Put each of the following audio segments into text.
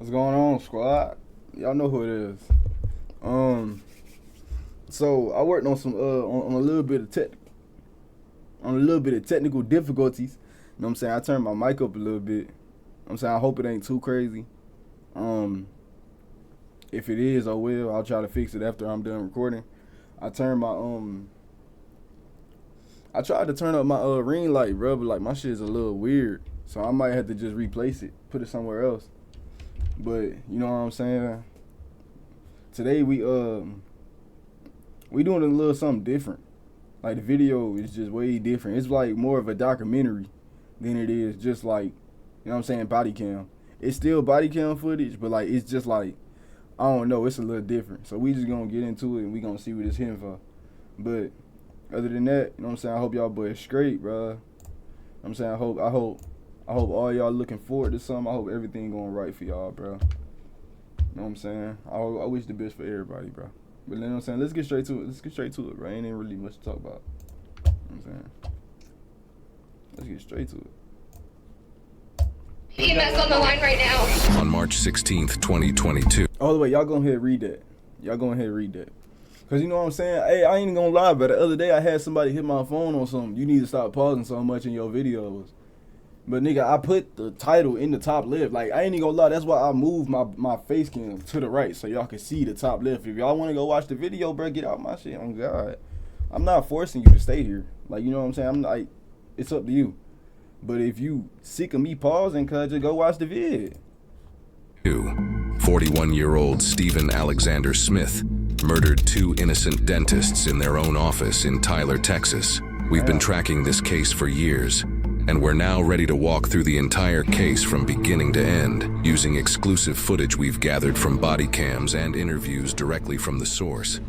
What's going on, squad? Y'all know who it is. So I worked on some on a little bit of technical difficulties. You know what I'm saying? I turned my mic up a little bit. I'm saying I hope it ain't too crazy. If it is, oh well. I'll try to fix it after I'm done recording. I tried to turn up my ring light, bro, but like my shit's a little weird, so I might have to just replace it, put it somewhere else. But you know what I'm saying? Today we doing a little something different. Like the video is just way different. It's like more of a documentary than it is just like, you know what I'm saying, body cam. It's still body cam footage, but like it's just like, I don't know, it's a little different. So we just gonna get into it and we gonna see what it's hitting for. But other than that, you know what I'm saying, I hope y'all boys straight, bro. You know what I'm saying, I hope all y'all looking forward to something. I hope everything going right for y'all, bro. You know what I'm saying? I wish the best for everybody, bro. But you know what I'm saying? Let's get straight to it. Bro. Ain't even really much to talk about. You know what I'm saying? Let's get straight to it. EMS on the line right now. On March 16th, 2022. Oh, wait, y'all go ahead and read that. Because you know what I'm saying? Hey, I ain't gonna lie, but the other day I had somebody hit my phone on something. You need to stop pausing so much in your videos. But nigga, I put the title in the top left. Like, I ain't even gonna lie, that's why I moved my face cam to the right so y'all can see the top left. If y'all wanna go watch the video, bro, get out my shit. Oh God. I'm not forcing you to stay here. Like, you know what I'm saying? I'm like, it's up to you. But if you sick of me pausing, cuz just go watch the vid. 41-year-old Stephen Alexander Smith murdered two innocent dentists in their own office in Tyler, Texas. We've been tracking this case for years, and we're now ready to walk through the entire case from beginning to end, using exclusive footage we've gathered from body cams and interviews directly from the source.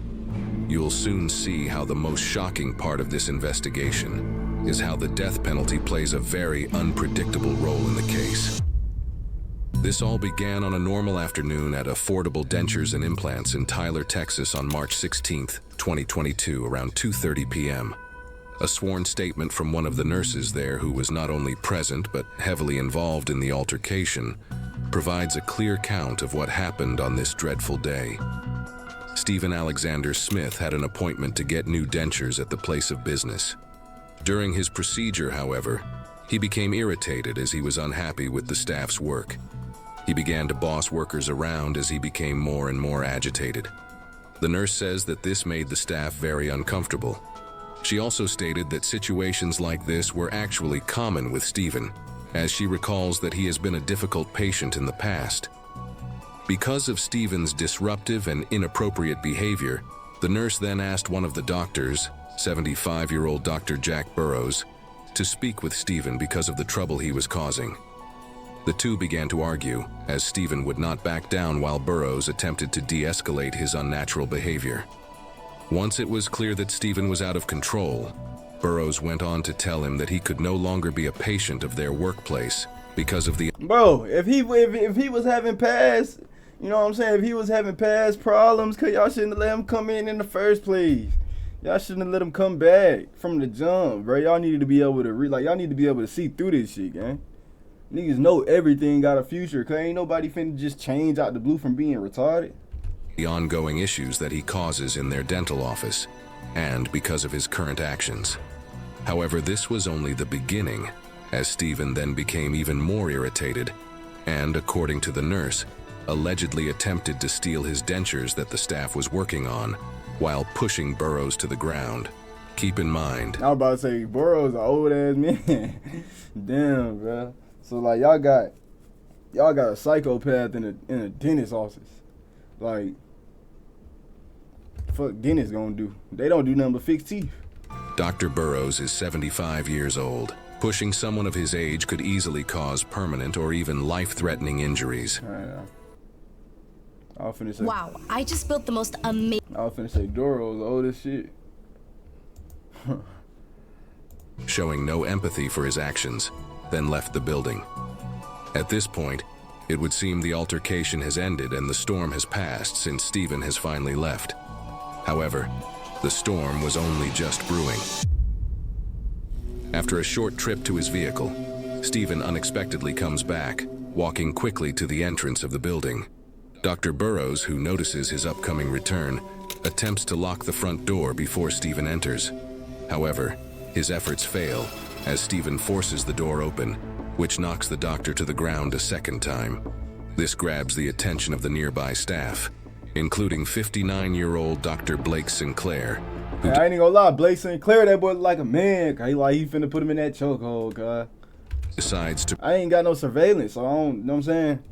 You'll soon see how the most shocking part of this investigation is how the death penalty plays a very unpredictable role in the case. This all began on a normal afternoon at Affordable Dentures and Implants in Tyler, Texas on March 16th, 2022, around 2:30 p.m. A sworn statement from one of the nurses there, who was not only present but heavily involved in the altercation, provides a clear count of what happened on this dreadful day. Stephen Alexander Smith had an appointment to get new dentures at the place of business. During his procedure, however, he became irritated as he was unhappy with the staff's work. He began to boss workers around as he became more and more agitated. The nurse says that this made the staff very uncomfortable. She also stated that situations like this were actually common with Stephen, as she recalls that he has been a difficult patient in the past. Because of Stephen's disruptive and inappropriate behavior, the nurse then asked one of the doctors, 75-year-old Dr. Jack Burrows, to speak with Stephen because of the trouble he was causing. The two began to argue, as Stephen would not back down while Burrows attempted to de-escalate his unnatural behavior. Once it was clear that Stephen was out of control, Burrows went on to tell him that he could no longer be a patient of their workplace because of the— Bro, if he was having past, you know what I'm saying, if he was having past problems, cause y'all shouldn't have let him come in the first place. Y'all shouldn't have let him come back from the jump, bro. Y'all needed to be able to y'all need to be able to see through this shit, gang. Niggas know everything got a future, cause ain't nobody finna just change out the blue from being retarded. The ongoing issues that he causes in their dental office, and because of his current actions. However, this was only the beginning, as Stephen then became even more irritated, and, according to the nurse, allegedly attempted to steal his dentures that the staff was working on, while pushing Burrows to the ground. Keep in mind— I was about to say, Burrows an old ass man. Damn, bro. So like y'all got a psychopath in a dentist office. Like, fuck dentists gonna do? They don't do nothing but fix teeth. Dr. Burrows is 75 years old. Pushing someone of his age could easily cause permanent or even life-threatening injuries. I was finna say, wow, I just built the most amazing— I was finna say Doro's old as shit. Showing no empathy for his actions, then left the building. At this point, it would seem the altercation has ended and the storm has passed since Stephen has finally left. However, the storm was only just brewing. After a short trip to his vehicle, Stephen unexpectedly comes back, walking quickly to the entrance of the building. Dr. Burrows, who notices his upcoming return, attempts to lock the front door before Stephen enters. However, his efforts fail as Stephen forces the door open, which knocks the doctor to the ground a second time. This grabs the attention of the nearby staff, including 59-year-old Dr. Blake Sinclair. Hey, I ain't gonna lie, Blake Sinclair, that boy look like a man. He finna put him in that chokehold, God. Decides to I ain't got no surveillance, so I don't, you know what I'm saying?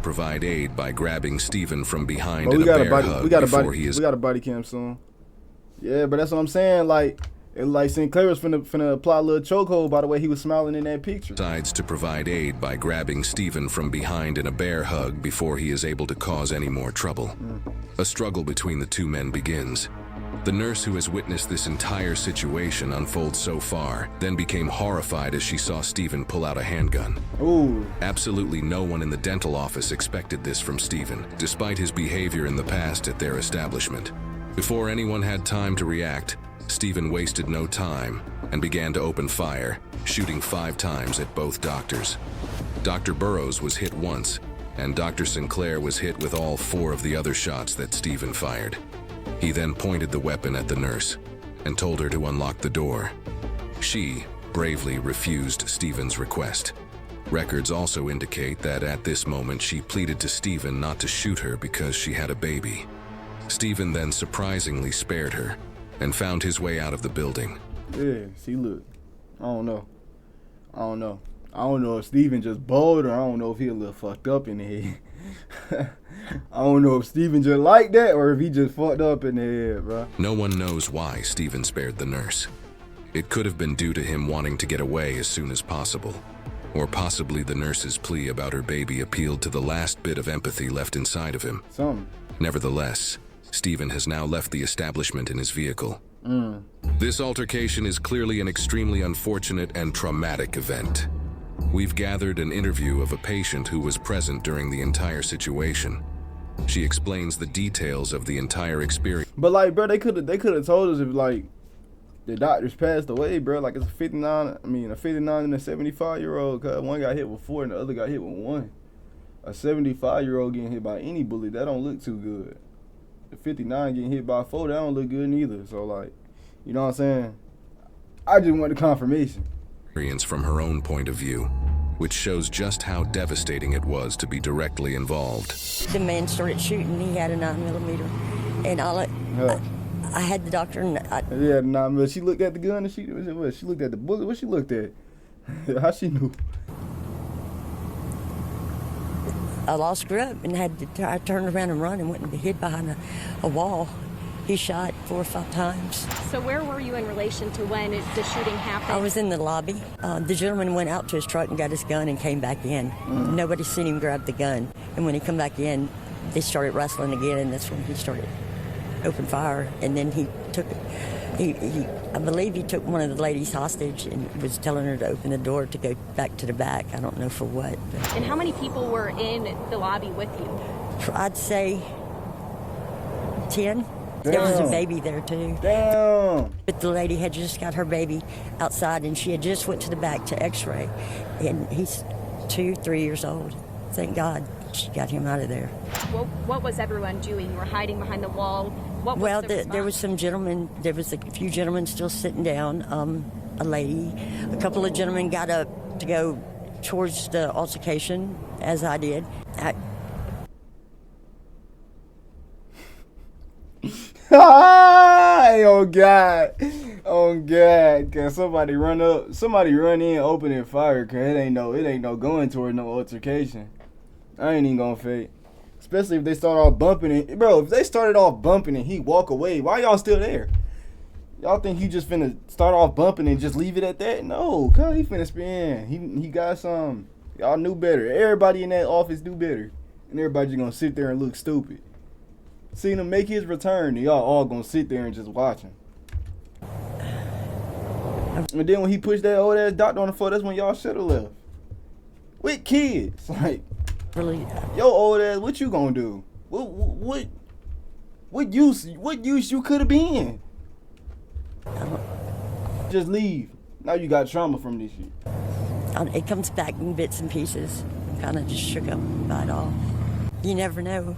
Provide aid by grabbing Stephen from behind But in we a got bear hug before he is. We got a body cam soon. Yeah, but that's what I'm saying. Like Sinclair was finna apply a little chokehold by the way he was smiling in that picture. Decides to provide aid by grabbing Stephen from behind in a bear hug before he is able to cause any more trouble. A struggle between the two men begins. The nurse who has witnessed this entire situation unfold so far then became horrified as she saw Stephen pull out a handgun. Ooh. Absolutely no one in the dental office expected this from Stephen, despite his behavior in the past at their establishment. Before anyone had time to react, Stephen wasted no time and began to open fire, shooting 5 times at both doctors. Dr. Burrows was hit once, and Dr. Sinclair was hit with all 4 of the other shots that Stephen fired. He then pointed the weapon at the nurse and told her to unlock the door. She bravely refused Stephen's request. Records also indicate that at this moment she pleaded to Stephen not to shoot her because she had a baby. Stephen then surprisingly spared her and found his way out of the building. Yeah, see, look, I don't know if Stephen just bold, or I don't know if he a little fucked up in the head. I don't know if Stephen just like that or if he just fucked up in the head, bro. No one knows why Stephen spared the nurse. It could have been due to him wanting to get away as soon as possible. Or possibly the nurse's plea about her baby appealed to the last bit of empathy left inside of him. Something. Nevertheless, Stephen has now left the establishment in his vehicle. This altercation is clearly an extremely unfortunate and traumatic event. We've gathered an interview of a patient who was present during the entire situation. She explains the details of the entire experience. But like, bro, they could have told us if like the doctors passed away, bro. Like it's a 59 and a 75-year-old. Cause one got hit with 4 and the other got hit with 1. A 75-year-old getting hit by any bullet, that don't look too good. The 59 getting hit by 4, that don't look good neither. So like, you know what I'm saying? I just want the confirmation. From her own point of view, which shows just how devastating it was to be directly involved. The man started shooting. He had a 9mm, and I had the doctor. And yeah, 9mm. She looked at the gun and she looked at the bullet. What she looked at? How she knew? I lost grip and I turned around and run and went and hid behind a wall. He shot 4 or 5 times. So where were you in relation to when the shooting happened? I was in the lobby. The gentleman went out to his truck and got his gun and came back in. Nobody seen him grab the gun. And when he come back in, they started wrestling again, and that's when he started open fire. And then he took, I believe he took one of the ladies hostage and was telling her to open the door to go back to the back. I don't know for what. But. And how many people were in the lobby with you? I'd say 10. Damn. There was a baby there too. Damn. But the lady had just got her baby outside, and she had just went to the back to X-ray, and he's 2-3 years old. Thank God she got him out of there. What was everyone doing? You were hiding behind the wall. What was there was some gentlemen. There was a few gentlemen still sitting down. A lady, a couple of gentlemen got up to go towards the altercation, as I did. Oh God. Cause somebody run in, open and fire. Cause it ain't no going toward no altercation. I ain't even gonna fake. Especially if they start off bumping it. Bro, if they started off bumping and he walk away, why y'all still there? Y'all think he just finna start off bumping and just leave it at that? No, cause he finna spin. He got some. Y'all knew better. Everybody in that office knew better. And everybody just gonna sit there and look stupid. Seeing him make his return, and y'all all gonna sit there and just watch him. And then when he pushed that old ass doctor on the floor, that's when y'all should have left. With kids, like, Really? yo old ass, what you gonna do? What use you could have been? Just leave. Now you got trauma from this shit. It comes back in bits and pieces. kind of just shook up by it all. You never know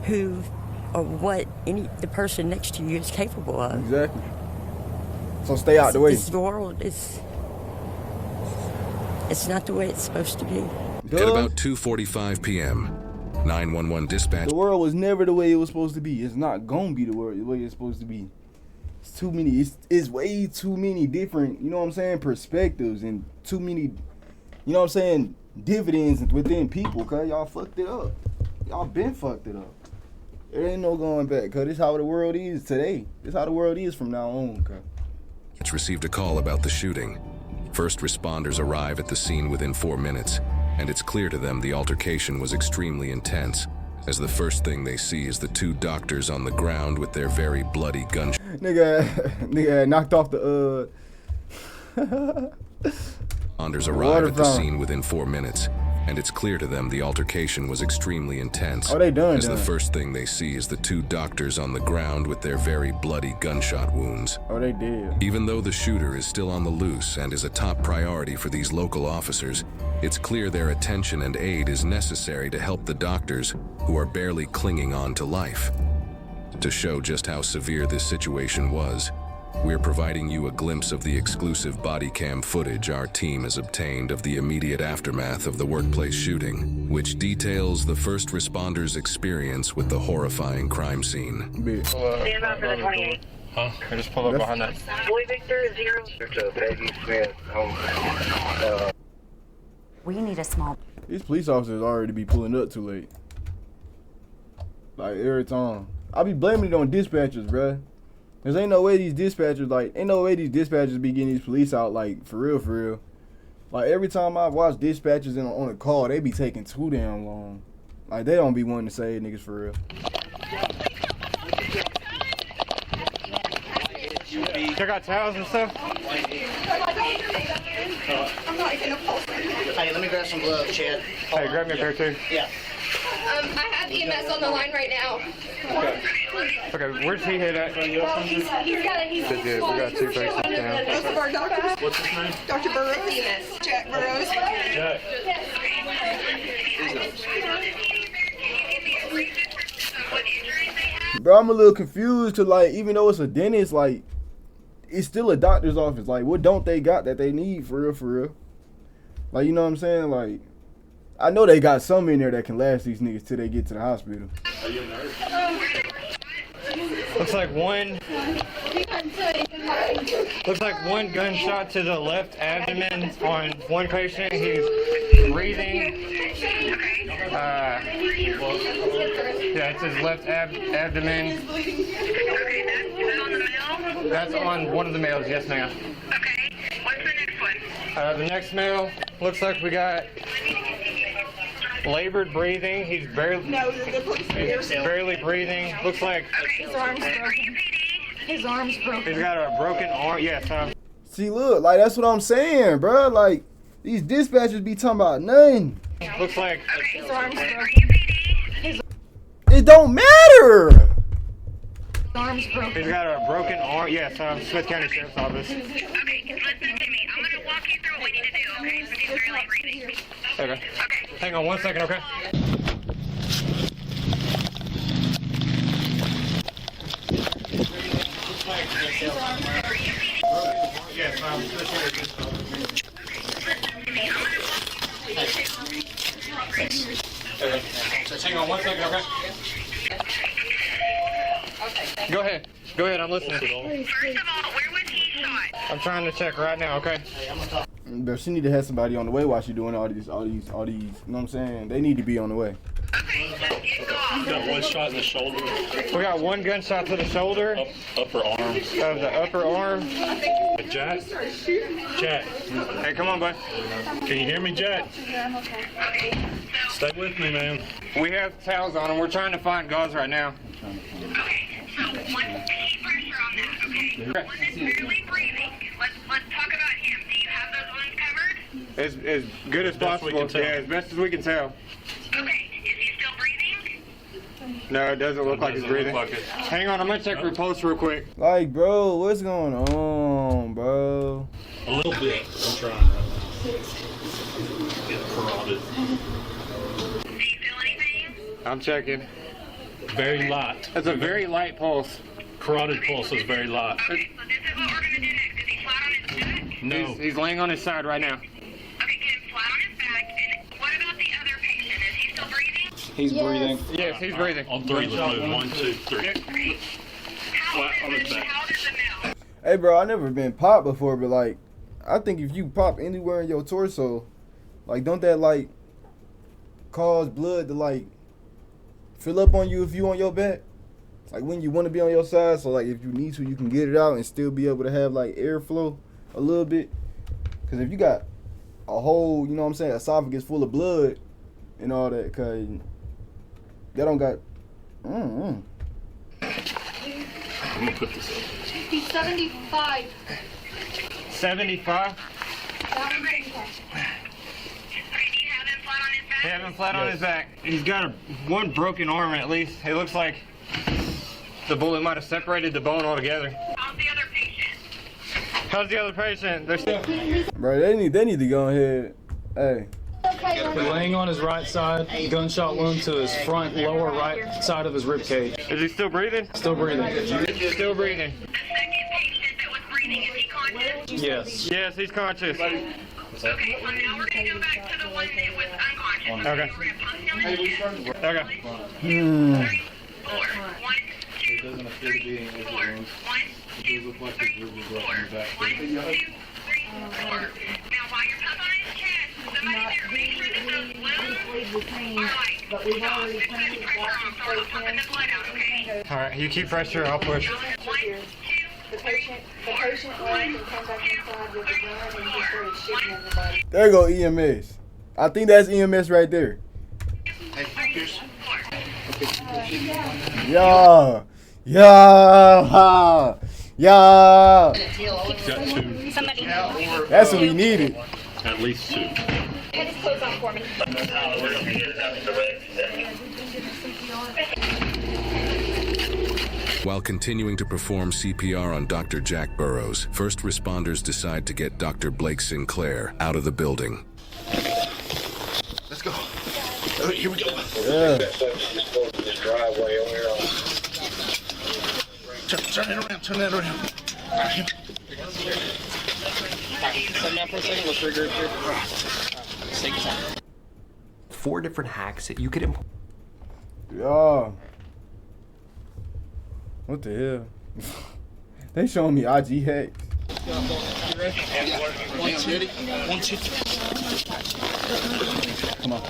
who or what the person next to you is capable of. Exactly. So stay out the way. This world is, it's not the way it's supposed to be. At about 2:45 p.m., 911 dispatch. The world was never the way it was supposed to be. It's not gonna be the way it's supposed to be. It's too many. It's way too many different, you know what I'm saying, perspectives, and too many, you know what I'm saying, dividends within people. Cause y'all fucked it up. Y'all been fucked it up. There ain't no going back. Cause this how the world is today. This how the world is from now on. Cause received a call about the shooting. First responders arrive at the scene within 4 minutes, and it's clear to them the altercation was extremely intense, as the first thing they see is the two doctors on the ground with their very bloody gunshots. Nigga knocked off the Responders arrive at the scene within 4 minutes, and it's clear to them the altercation was extremely intense. Oh, they done. As the first thing they see is the two doctors on the ground with their very bloody gunshot wounds. Oh, they did. Even though the shooter is still on the loose and is a top priority for these local officers, it's clear their attention and aid is necessary to help the doctors, who are barely clinging on to life. To show just how severe this situation was, we're providing you a glimpse of the exclusive body cam footage our team has obtained of the immediate aftermath of the workplace shooting, which details the first responders' experience with the horrifying crime scene. Stand by for the 28. Huh? I just pulled up behind that. Boy Victor 0. Peggy Smith. We need a small. These police officers already be pulling up too late. Like every time. I be blaming it on dispatchers, bruh. Cause ain't no way these dispatchers be getting these police out, like, for real. Like, every time I watch dispatchers on a call, they be taking too damn long. Like, they don't be wanting to save niggas for real. Check out towels and stuff. Hey, let me grab some gloves, Chad. Hey, grab me a pair too. Yeah. I have EMS on the line right now. Okay, where's he hit at? He's got We got two faces down. Both of our doctors. What's his name? Dr. Burroughs. EMS. Jack Burroughs. Jack. Bro, I'm a little confused to, like, even though it's a dentist, like, it's still a doctor's office. Like, what don't they got that they need for real? Like, you know what I'm saying? Like, I know they got some in there that can last these niggas till they get to the hospital. Are you a nurse? Looks like one gunshot to the left abdomen on one patient. He's breathing. Yeah, it's his left abdomen. That's on one of the males, yes ma'am. Okay. What's the next one? The next male looks like we got labored breathing. He's barely breathing. Looks like His arm's broken. His arm's broken. he's got a broken arm. Yes. See, look, like, that's what I'm saying, bro. Like, these dispatchers be talking about nothing. Looks like His arm's broken. It don't matter. His arm's broken. he's got a broken arm. Yes. Smith County Sheriff's Office. Okay, listen to me. I'm going to walk you through what we need to do, okay? So he's barely breathing. Okay. Hang on 1 second, okay? Yes, hang on 1 second, okay? Go ahead. Go ahead, I'm listening. First of all, where was he shot? I'm trying to check right now, okay? But she need to have somebody on the way while she doing all these, you know what I'm saying? They need to be on the way. Okay, let's get going. Got one shot in the shoulder. We got one gunshot to the shoulder. Upper arm. Of the upper arm. Jack? Jack. Hey, come on, bud. Can you hear me, Jack? Stay with me, man. We have towels on him. We're trying to find gauze right now. Okay, so keep pressure on that, okay? One that's barely breathing. Let's talk about him. Do you have those ones covered? As good as possible. Yeah, as best as we can tell. Okay, is he still breathing? No, it doesn't look like he's breathing. Hang on, I'm gonna check your pulse real quick. Like, bro, what's going on, bro? A little bit. I'm trying. Get carotid. I'm checking. Very light. That's a very light pulse. Carotid pulse is very light. Okay, so this is what we're gonna do next. Is he flat on his back? No. He's laying on his side right now. Okay, get him flat on his back. And what about the other patient? Is he still breathing? He's breathing. Yes, he's breathing. On three, let's move. 1, 2, 3. How old is the male? Hey, bro, I never been popped before, but like, I think if you pop anywhere in your torso, like, don't that like cause blood to like fill up on you if you on your back? Like when you want to be on your side, so like if you need to, you can get it out and still be able to have like airflow a little bit. Cause if you got a whole, you know what I'm saying, esophagus full of blood and all that, cause that don't got. Let me put this up. He's 75. 75. Okay, do you have him flat on his back? He has him flat on his back. He's got one broken arm at least. It looks like the bullet might have separated the bone altogether. How's the other patient? How's the other patient? They're still. Bro, they need to go ahead. Hey. Laying on his right side, gunshot wound to his front lower right side of his rib cage. Is he still breathing? Still breathing. Still breathing. The second patient that was breathing, is he conscious? Yes. Yes, he's conscious. Okay, so now we're gonna go back to the one that was unconscious. Okay. We're gonna pump him in the chest. Okay. 3, 4. 1, 2, 3, 4. 1, 2, 3, 4. 1, 2, 3, 4. Now, while you're pumping on his chest, somebody there, make sure that those wounds are like stopped. Just put pressure on so we're not pumping the blood out, okay? All right, you keep pressure. I'll push. 1, 2, 3, 4. 1, 2, 3, 4. There go EMS. I think that's EMS right there. Yeah. Yeah. Yeah. Got 2. That's what we needed. At least 2. Get his clothes on for me. While continuing to perform CPR on Dr. Jack Burrows, first responders decide to get Dr. Blake Sinclair out of the building. Let's go. Here we go. Yeah. Turn it around. Turn that around. Send that for a second. Let's regroup here. Take your time. 4 different hacks that you could employ. Yeah. What the hell? They showing me IG hacks. Yeah, ready? 1, 2, 3. Come on.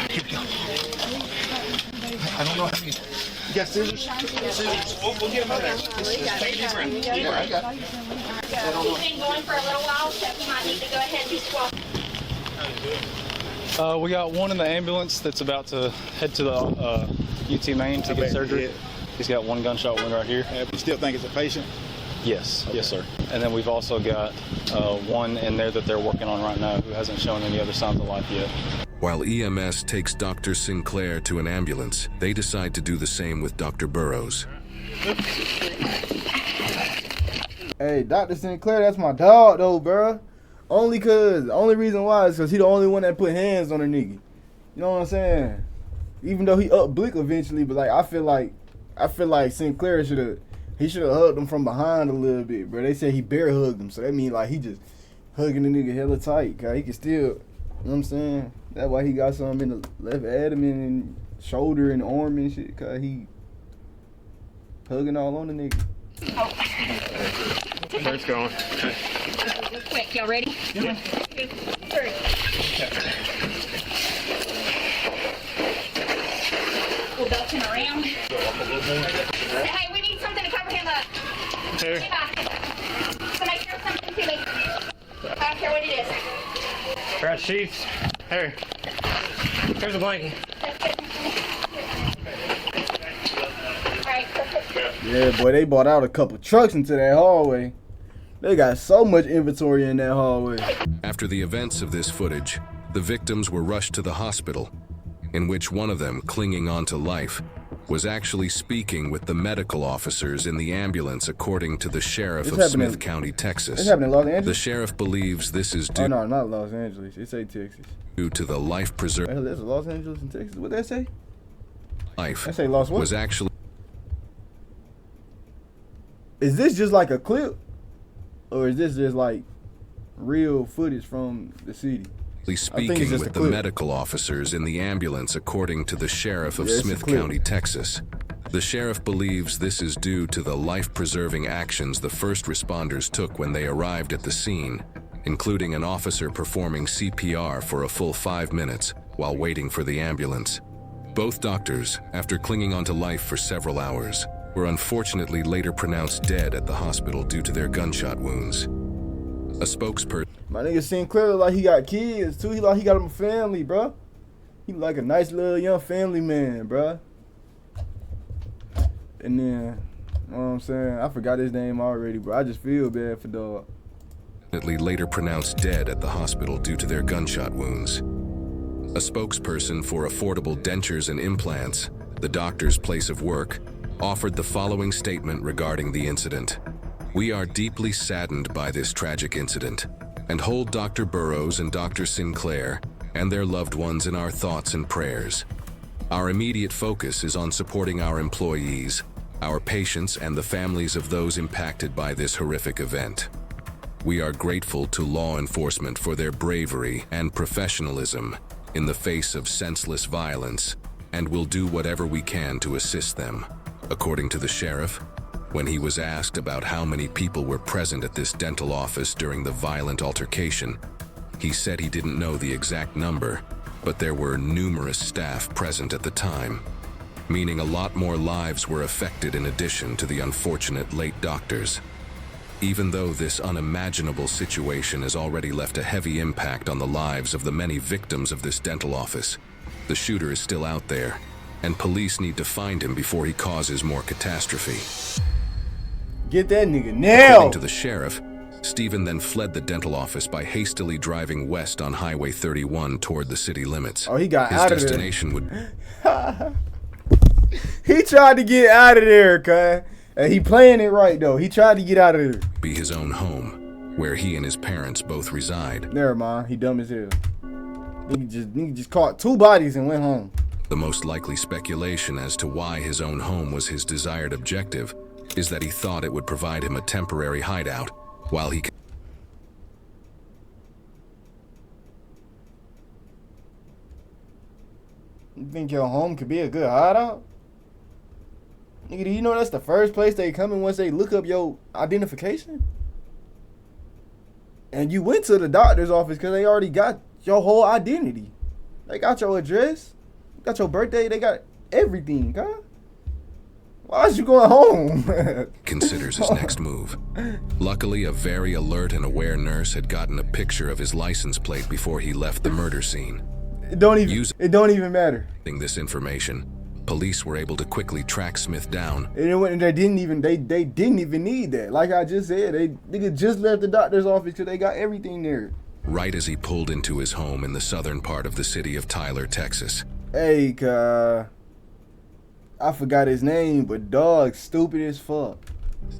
Here we go. I don't know how many. You got scissors? Scissors. We'll get them out there. Just take a deep breath. Yeah, I got it. He's been going for a little while, so he might need to go ahead and be swapped. We got one in the ambulance that's about to head to the UT Main to get surgery. He's got 1 gunshot wound right here. You still think it's a patient? Yes, yes, sir. And then we've also got one in there that they're working on right now who hasn't shown any other signs of life yet. While EMS takes Dr. Sinclair to an ambulance, they decide to do the same with Dr. Burrows. Hey, Dr. Sinclair, that's my dog though, bruh. The only reason why is because he the only one that put hands on a nigga. You know what I'm saying? Even though he up Blick eventually, but like I feel like Sinclair should have hugged him from behind a little bit, bro. They said he bear hugged him, so that means like he just hugging the nigga hella tight, cause he can still, you know what I'm saying? That's why he got something in the left abdomen and shoulder and arm and shit, cause he hugging all on the nigga. Where it's going. Quick, y'all ready? Yeah. 2, 3. We'll belt him around. Hey, we need something to cover him up. Here. Somebody throw something to me. I don't care what it is. Got sheets. Here. Here's a blanket. Yeah, boy, they bought out a couple trucks into that hallway. They got so much inventory in that hallway. After the events of this footage, the victims were rushed to the hospital, in which one of them, clinging on to life, was actually speaking with the medical officers in the ambulance, according to the sheriff of Smith County, Texas. This happened in Los Angeles? The sheriff believes this is due. Oh, no, not Los Angeles. It say Texas. Due to the life-preserving. Hell, there's Los Angeles and Texas. What that say? Life. That say Los what? Was actually. Is this just like a clip? Or is this just like real footage from the city? Speaking with the medical officers in the ambulance, according to the sheriff of Smith County, Texas. The sheriff believes this is due to the life-preserving actions the first responders took when they arrived at the scene, including an officer performing CPR for a full 5 minutes while waiting for the ambulance. Both doctors, after clinging onto life for several hours, were unfortunately later pronounced dead at the hospital due to their gunshot wounds. A spokesperson. My nigga seem clearly like he got kids too. He got him a family, bro. He like a nice little young family man, bro. And then, you know what I'm saying? I forgot his name already, bro. I just feel bad for dog. Later pronounced dead at the hospital due to their gunshot wounds. A spokesperson for Affordable Dentures and Implants, the doctor's place of work, offered the following statement regarding the incident. We are deeply saddened by this tragic incident and hold Dr. Burrows and Dr. Sinclair and their loved ones in our thoughts and prayers. Our immediate focus is on supporting our employees, our patients, and the families of those impacted by this horrific event. We are grateful to law enforcement for their bravery and professionalism in the face of senseless violence and will do whatever we can to assist them. According to the sheriff, when he was asked about how many people were present at this dental office during the violent altercation, he said he didn't know the exact number, but there were numerous staff present at the time, meaning a lot more lives were affected in addition to the unfortunate late doctors. Even though this unimaginable situation has already left a heavy impact on the lives of the many victims of this dental office, the shooter is still out there, and police need to find him before he causes more catastrophe. Get that nigga now! According to the sheriff, Stephen then fled the dental office by hastily driving west on Highway 31 toward the city limits. Oh, he got His out of there. His destination would... He tried to get out of there, cuz. And he playing it right, though. He tried to get out of there. Be his own home, where he and his parents both reside. Never mind. He dumb as hell. Nigga just caught 2 bodies and went home. The most likely speculation as to why his own home was his desired objective is that he thought it would provide him a temporary hideout while he... You think your home could be a good hideout? Nigga, do you know that's the first place they come in once they look up your identification? And you went to the doctor's office because they already got your whole identity. They got your address, got your birthday, they got everything, huh? Why is you going home? Considers his next move. Luckily, a very alert and aware nurse had gotten a picture of his license plate before he left the murder scene. It don't even matter. Using this information, police were able to quickly track Smith down. They didn't even need that. Like I just said, nigga just left the doctor's office because they got everything there. Right as he pulled into his home in the southern part of the city of Tyler, Texas. Hey, I forgot his name, but dog, stupid as fuck.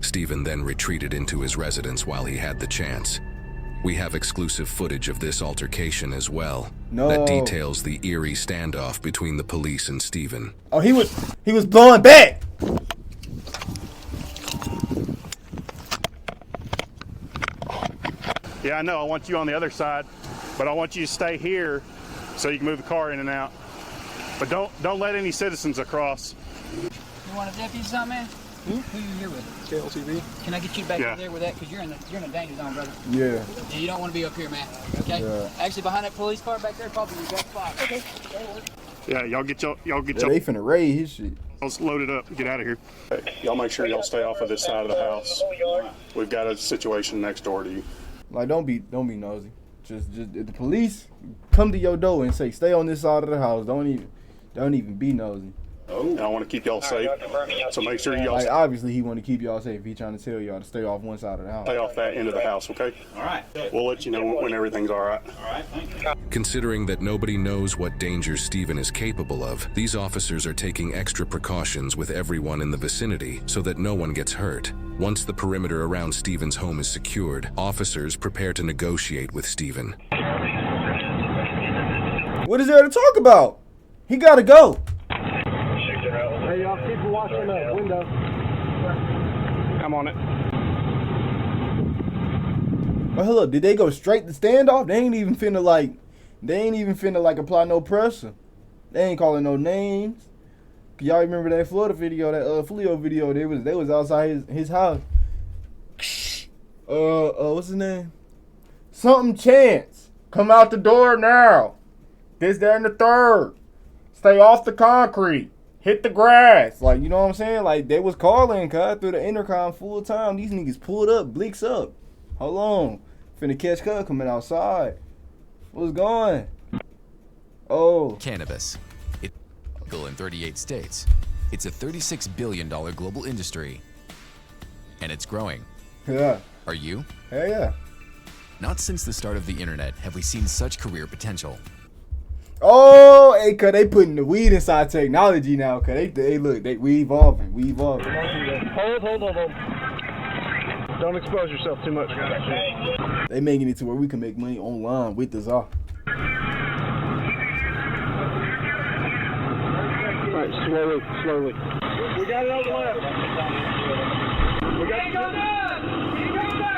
Stephen then retreated into his residence while he had the chance. We have exclusive footage of this altercation as well. No. That details the eerie standoff between the police and Stephen. Oh, he was blowing back. Yeah, I know. I want you on the other side, but I want you to stay here so you can move the car in and out. But don't let any citizens across. You want a deputy or something, man? Who you here with? KLTV. Can I get you back over there with that? Because you're in a danger zone, brother. Yeah. And you don't want to be up here, man. Okay? Yeah. Actually, behind that police car back there, probably your best spot. Okay. Yeah, y'all get They finna raid his shit. Let's load it up and get out of here. Y'all make sure y'all stay off of this side of the house. We've got a situation next door to you. Like, don't be nosy. Just if the police come to your door and say, stay on this side of the house. Don't even be nosy. And I want to keep y'all safe. So make sure y'all like obviously he want to keep y'all safe. He trying to tell y'all to stay off one side of the house. stay off that end of the house, okay? All right. We'll let you know when everything's all right. All right, thank you. Considering that nobody knows what dangers Stephen is capable of, these officers are taking extra precautions with everyone in the vicinity so that no one gets hurt. Once the perimeter around Stephen's home is secured, officers prepare to negotiate with Stephen. What is there to talk about? He gotta go. Hey, y'all keep watching the window. I'm on it. Well, hello, did they go straight to standoff? They ain't even finna like apply no pressure. They ain't calling no names. Y'all remember that Florida video, that Fleo video? They was outside his house. What's his name? Something Chance. Come out the door now. This, that, and the third. Stay off the concrete. Hit the grass. Like, you know what I'm saying? Like, they was calling, cuz, through the intercom full time. These niggas pulled up, blicks up. Hold on. Finna catch cuz coming outside. What's going? Oh. Cannabis. It's legal in 38 states. It's a $36 billion global industry. And it's growing. Yeah. Are you? Hell yeah. Not since the start of the internet have we seen such career potential. Oh, hey, cuz they putting the weed inside technology now, cuz they look, we evolving. Hold. Don't expose yourself too much. They making it to where we can make money online with the Czar. Alright, slowly. We got it on the left.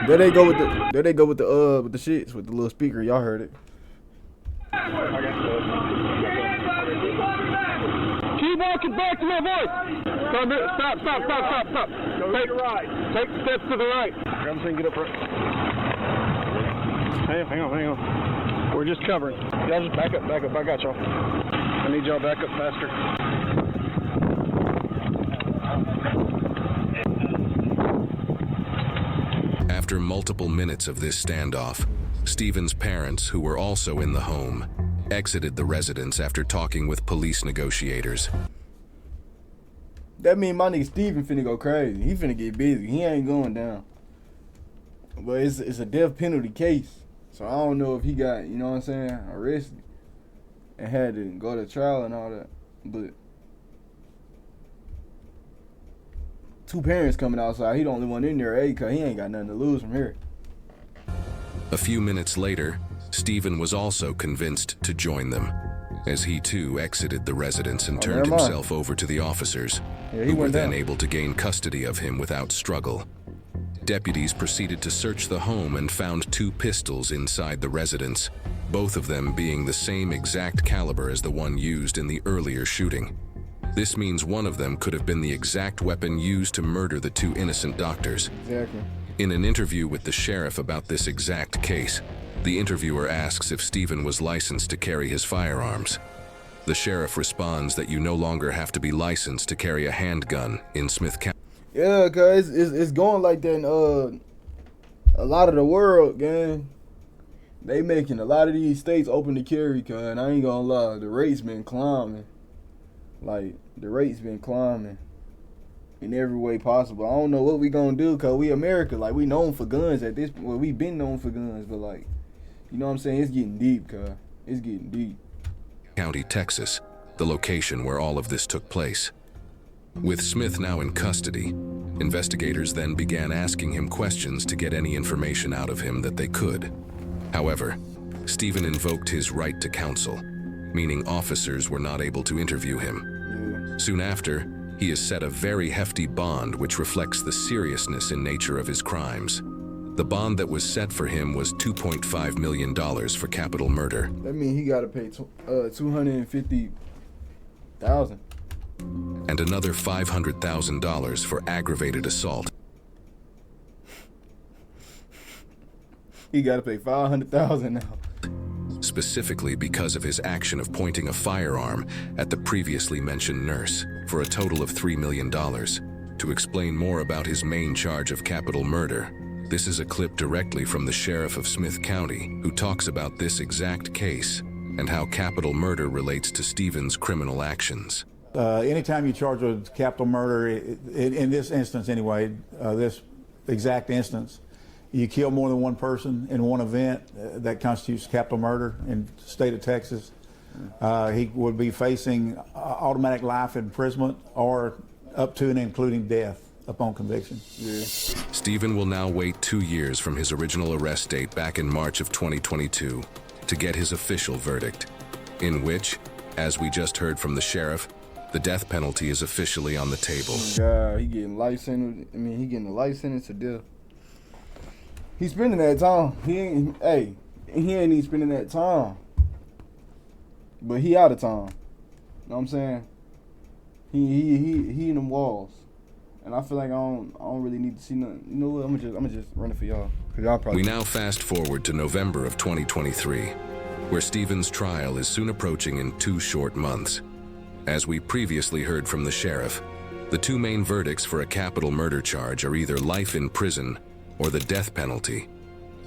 There they go with the shits with the little speaker. Y'all heard it. Keep walking back to my voice. Stop. Go to the right. Take steps to the right. Grab the thing, get up front. Hang on. We're just covering. Y'all just back up. I got y'all. I need y'all back up faster. After multiple minutes of this standoff, Stephen's parents, who were also in the home, exited the residence after talking with police negotiators. That mean my nigga Stephen finna go crazy. He finna get busy. He ain't going down. But it's a death penalty case. So I don't know if he got, you know what I'm saying, arrested and had to go to trial and all that. But two parents coming outside. He the only one in there, cause he ain't got nothing to lose from here. A few minutes later, Stephen was also convinced to join them, as he too exited the residence and turned himself over to the officers, who were then able to gain custody of him without struggle. Deputies proceeded to search the home and found 2 pistols inside the residence, both of them being the same exact caliber as the one used in the earlier shooting. This means one of them could have been the exact weapon used to murder the 2 innocent doctors. Exactly. In an interview with the sheriff about this exact case, the interviewer asks if Stephen was licensed to carry his firearms. The sheriff responds that you no longer have to be licensed to carry a handgun in Smith County. Yeah, cause it's going like that in a lot of the world, gang. They making a lot of these states open to carry, cuz, and I ain't gonna lie, the rate's been climbing. Like, the rate's been climbing in every way possible. I don't know what we gonna do, cause we America, like, we known for guns at this point. Well, we been known for guns, but like, you know what I'm saying? It's getting deep, cuz. It's getting deep. County, Texas, the location where all of this took place. With Smith now in custody, investigators then began asking him questions to get any information out of him that they could. However, Stephen invoked his right to counsel, meaning officers were not able to interview him. Soon after, he is set a very hefty bond which reflects the seriousness and nature of his crimes. The bond that was set for him was $2.5 million for capital murder. That means he gotta pay $250,000. And another $500,000 for aggravated assault. He gotta pay $500,000 now. Specifically because of his action of pointing a firearm at the previously mentioned nurse, for a total of $3 million. To explain more about his main charge of capital murder, this is a clip directly from the sheriff of Smith County, who talks about this exact case and how capital murder relates to Stephen's criminal actions. Anytime you charge with capital murder, in this instance anyway, this exact instance, you kill more than one person in one event, that constitutes capital murder in the state of Texas. He would be facing automatic life imprisonment or up to and including death upon conviction. Yeah. Stephen will now wait 2 years from his original arrest date back in March of 2022 to get his official verdict, in which, as we just heard from the sheriff, the death penalty is officially on the table. God, he getting life sentence. I mean, he getting a life sentence to death. He's spending that time. He ain't even spending that time. But he out of time. You know what I'm saying? He in them walls. And I feel like I don't really need to see nothing. You know what? I'm gonna just run it for y'all. Cause y'all probably. We now fast forward to November of 2023, where Stephen's trial is soon approaching in 2 short months. As we previously heard from the sheriff, the 2 main verdicts for a capital murder charge are either life in prison or the death penalty.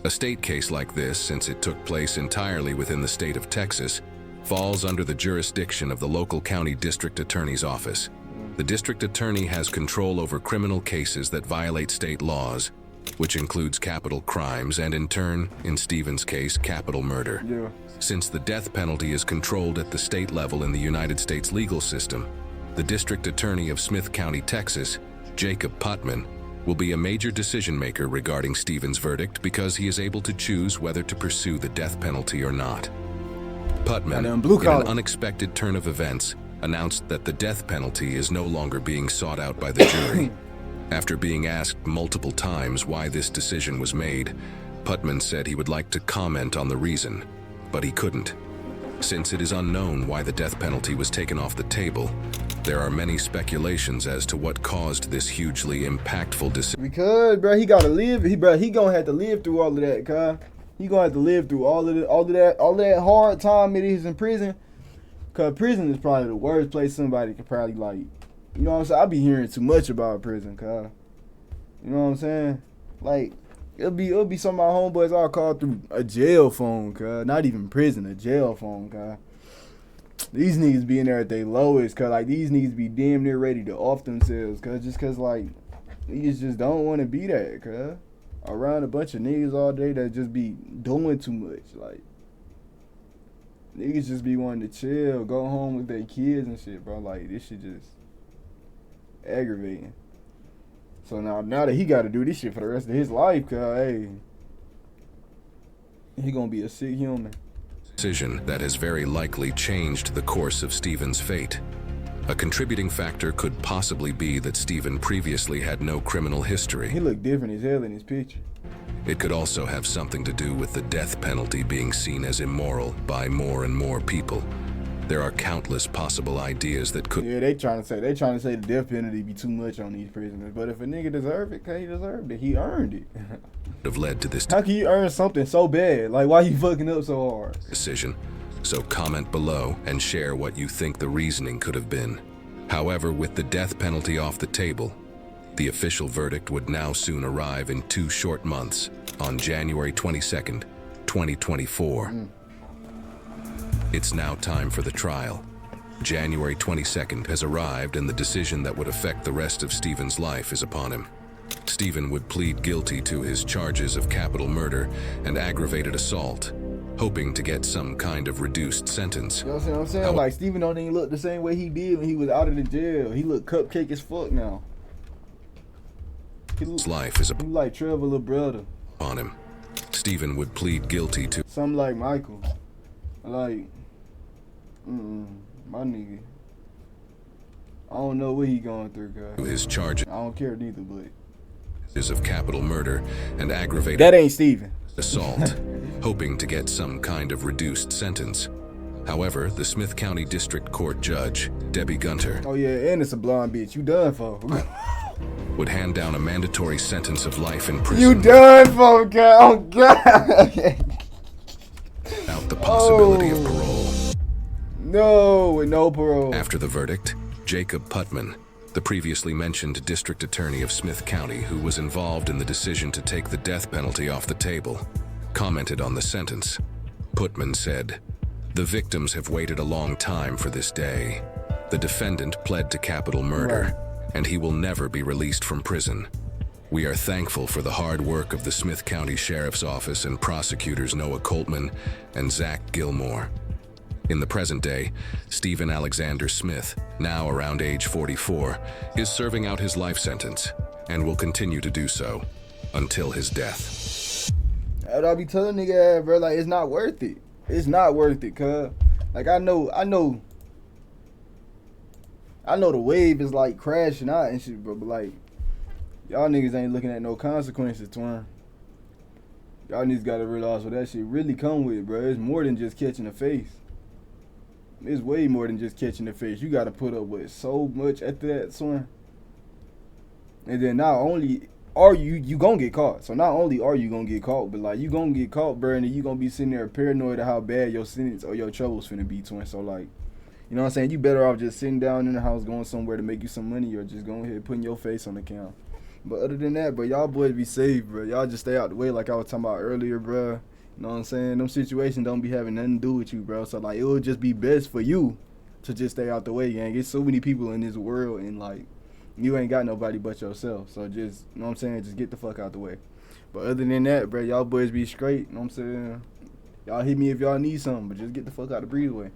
A state case like this, since it took place entirely within the state of Texas, falls under the jurisdiction of the local county district attorney's office. The district attorney has control over criminal cases that violate state laws, which includes capital crimes and, in turn, in Stephen's case, capital murder. Yeah. Since the death penalty is controlled at the state level in the United States legal system, the district attorney of Smith County, Texas, Jacob Putman, will be a major decision maker regarding Stephen's verdict because he is able to choose whether to pursue the death penalty or not. Putman, in an unexpected turn of events, announced that the death penalty is no longer being sought out by the jury. After being asked multiple times why this decision was made, Putman said he would like to comment on the reason, but he couldn't. Since it is unknown why the death penalty was taken off the table, there are many speculations as to what caused this hugely impactful decision. Because, bro, he gotta live. He gonna have to live through all of that, cuz. He gonna have to live through all of that hard time it is in prison. Cause prison is probably the worst place somebody could probably, like, you know what I'm saying? I be hearing too much about prison, cuz. You know what I'm saying? Like, it'll be some of my homeboys I'll call through a jail phone, cuz. Not even prison, a jail phone, cuz. These niggas be in there at their lowest, cuz. Like, these niggas be damn near ready to off themselves, cuz. Just cuz, like, niggas just don't want to be that, cuz. Around a bunch of niggas all day that just be doing too much, like. Niggas just be wanting to chill, go home with their kids and shit, bro. Like, this shit just aggravating. So now that he got to do this shit for the rest of his life, cuz, hey, he gonna be a sick human. Decision that has very likely changed the course of Stephen's fate. A contributing factor could possibly be that Stephen previously had no criminal history. He looked different as hell in his picture. It could also have something to do with the death penalty being seen as immoral by more and more people. There are countless possible ideas that could... Yeah, they trying to say the death penalty be too much on these prisoners. But if a nigga deserved it, he deserved it. He earned it. have led to this... How can you earn something so bad? Like, why you fucking up so hard? ...decision. So comment below and share what you think the reasoning could have been. However, with the death penalty off the table, the official verdict would now soon arrive in 2 short months, on January 22nd, 2024. It's now time for the trial. January 22nd has arrived and the decision that would affect the rest of Stephen's life is upon him. Stephen would plead guilty to his charges of capital murder and aggravated assault, hoping to get some kind of reduced sentence. You know what I'm saying? Like, Stephen don't even look the same way he did when he was out of the jail. He look cupcake as fuck now. His life is he like Trevor, little brother. On him. Stephen would plead guilty to something like Michael. Like, my nigga. I don't know what he going through, guys. His charges. I don't care neither, but is of capital murder and aggravated. That ain't Stephen. Assault, hoping to get some kind of reduced sentence. However, the Smith County District Court Judge, Debbie Gunter. Oh yeah, and it's a blonde bitch. You done for. Would hand down a mandatory sentence of life in prison. You done for, God. Oh, God. Without the possibility of parole. No, with no parole. After the verdict, Jacob Putman, the previously mentioned district attorney of Smith County who was involved in the decision to take the death penalty off the table, commented on the sentence. Putman said, "The victims have waited a long time for this day. The defendant pled to capital murder, and he will never be released from prison. We are thankful for the hard work of the Smith County Sheriff's Office and prosecutors Noah Coltman and Zach Gilmore. In the present day, Stephen Alexander Smith, now around age 44, is serving out his life sentence and will continue to do so until his death. That's what I be telling nigga, bro, like, it's not worth it. It's not worth it, cuz. Like, I know the wave is, like, crashing out and shit, bro, but, like, y'all niggas ain't looking at no consequences, twin. Y'all niggas gotta realize what that shit really come with, bro. It's more than just catching the face. It's way more than just catching the face. You gotta put up with so much after that, twin. And then not only are you gonna get caught. So not only are you gonna get caught, but like you gonna get caught, bro, and you gonna be sitting there paranoid of how bad your sentence or your trouble's finna be, twin. So like, you know what I'm saying? You better off just sitting down in the house going somewhere to make you some money or just going ahead putting your face on the count. But other than that, bro, y'all boys be safe, bro. Y'all just stay out the way like I was talking about earlier, bro. You know what I'm saying? Them situations don't be having nothing to do with you, bro. So like it would just be best for you to just stay out the way, gang. There's so many people in this world and like you ain't got nobody but yourself. So just, you know what I'm saying, just get the fuck out the way. But other than that, bro, y'all boys be straight, you know what I'm saying? Y'all hit me if y'all need something, but just get the fuck out the breezeway.